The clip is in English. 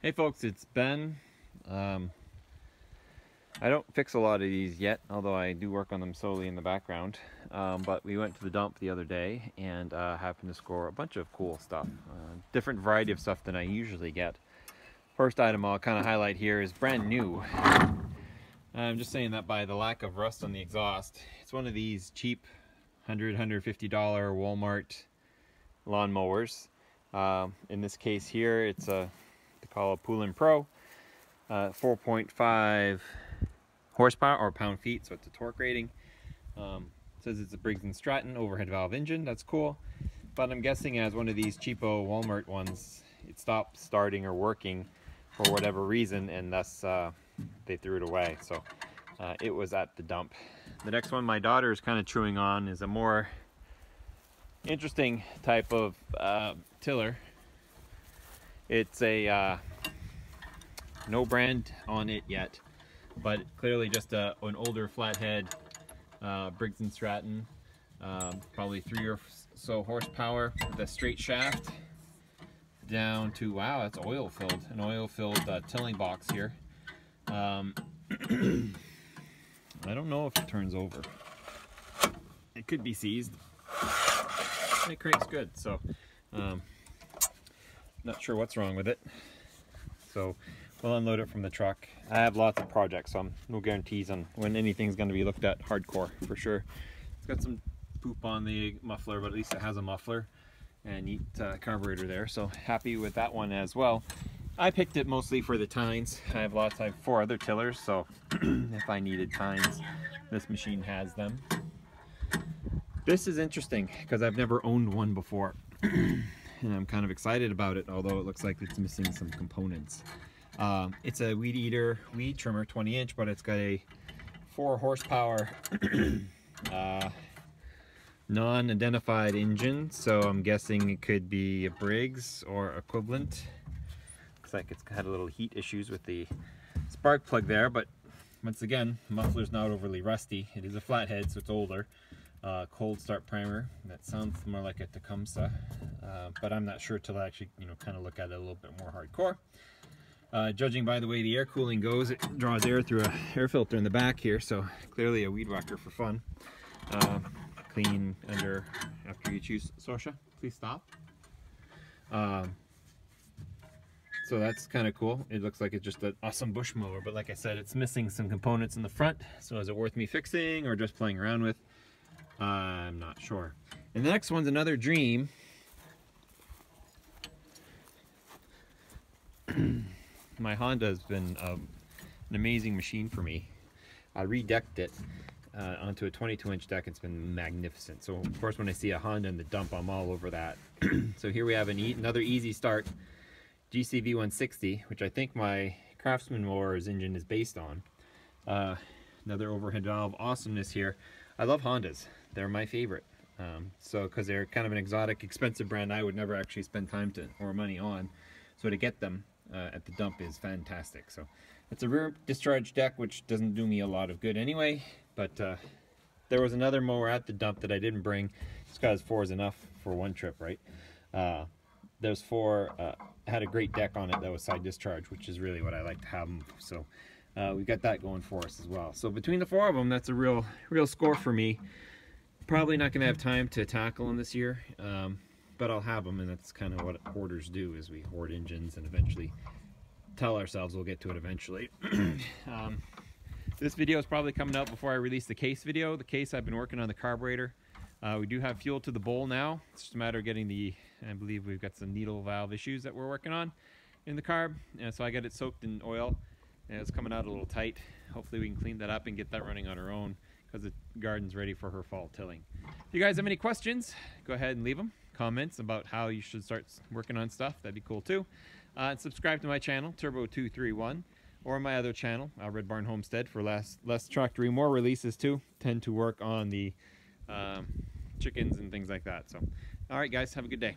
Hey folks, it's Ben. I don't fix a lot of these yet, although I do work on them slowly in the background. But we went to the dump the other day and happened to score a bunch of cool stuff. Different variety of stuff than I usually get. First item I'll kind of highlight here is brand new. I'm just saying that by the lack of rust on the exhaust. It's one of these cheap $100, $150 Walmart lawn mowers. In this case here, it's a they call a Pull-in Pro, 4.5 horsepower or pound-feet, so it's a torque rating. Says it's a Briggs & Stratton overhead valve engine. That's cool, but I'm guessing as one of these cheapo Walmart ones, it stopped starting or working for whatever reason, and thus they threw it away. So it was at the dump. The next one my daughter is kind of chewing on is a more interesting type of tiller. It's a no brand on it yet, but clearly just an older flathead Briggs & Stratton, probably 3 or so horsepower with a straight shaft down to, wow, that's oil filled, an oil filled tilling box here. I don't know if it turns over. It could be seized. It cranks good, so not sure what's wrong with it. So we'll unload it from the truck. I have lots of projects, so no guarantees on when anything's going to be looked at hardcore for sure. It's got some poop on the muffler, but at least it has a muffler and neat carburetor there, so happy with that one as well. I picked it mostly for the tines. I have 4 other tillers, so if I needed tines, this machine has them. This is interesting because I've never owned one before. And I'm kind of excited about it, although it looks like it's missing some components. It's a weed eater, weed trimmer, 20-inch, but it's got a 4 horsepower non-identified engine, so I'm guessing it could be a Briggs or equivalent. Looks like it's had a little heat issues with the spark plug there, but once again, muffler's not overly rusty. It is a flathead, so it's older. Cold start primer. That sounds more like a Tecumseh, but I'm not sure till I actually, kind of look at it a little bit more hardcore. Judging by the way the air cooling goes, it draws air through an air filter in the back here, so clearly a weed whacker for fun. Clean under after each use. Sosha, please stop. So that's kind of cool. It looks like it's just an awesome bush mower, but like I said, it's missing some components in the front. So is it worth me fixing or just playing around with? I'm not sure. And the next one's another dream. My Honda has been an amazing machine for me. I redecked it onto a 22-inch deck. It's been magnificent. So of course when I see a Honda in the dump, I'm all over that. So here we have another easy start GCV 160, which I think my Craftsman mower's engine is based on. Another overhead valve awesomeness here. I love Hondas. They're my favorite. So because they're kind of an exotic, expensive brand I would never actually spend time or money on. So to get them at the dump is fantastic. So it's a rear discharge deck, which doesn't do me a lot of good anyway. But there was another mower at the dump that I didn't bring, just because 4 is enough for one trip, right? There's 4 had a great deck on it that was side discharge, which is really what I like to have them. So we've got that going for us as well. So between the 4 of them, that's a real score for me. Probably not going to have time to tackle them this year, but I'll have them, and that's kind of what hoarders do, is we hoard engines and eventually tell ourselves we'll get to it eventually. This video is probably coming out before I release the case video. The case, I've been working on the carburetor. We do have fuel to the bowl now. It's just a matter of getting I believe we've got some needle valve issues that we're working on in the carb. And so I got it soaked in oil, and it's coming out a little tight. Hopefully we can clean that up and get that running on our own, because the garden's ready for her fall tilling. If you guys have any questions, go ahead and leave them. Comments about how you should start working on stuff, that'd be cool too. And subscribe to my channel, Turbo231, or my other channel, Red Barn Homestead, for less tractory, more releases too. Tend to work on the chickens and things like that. So, all right guys, have a good day.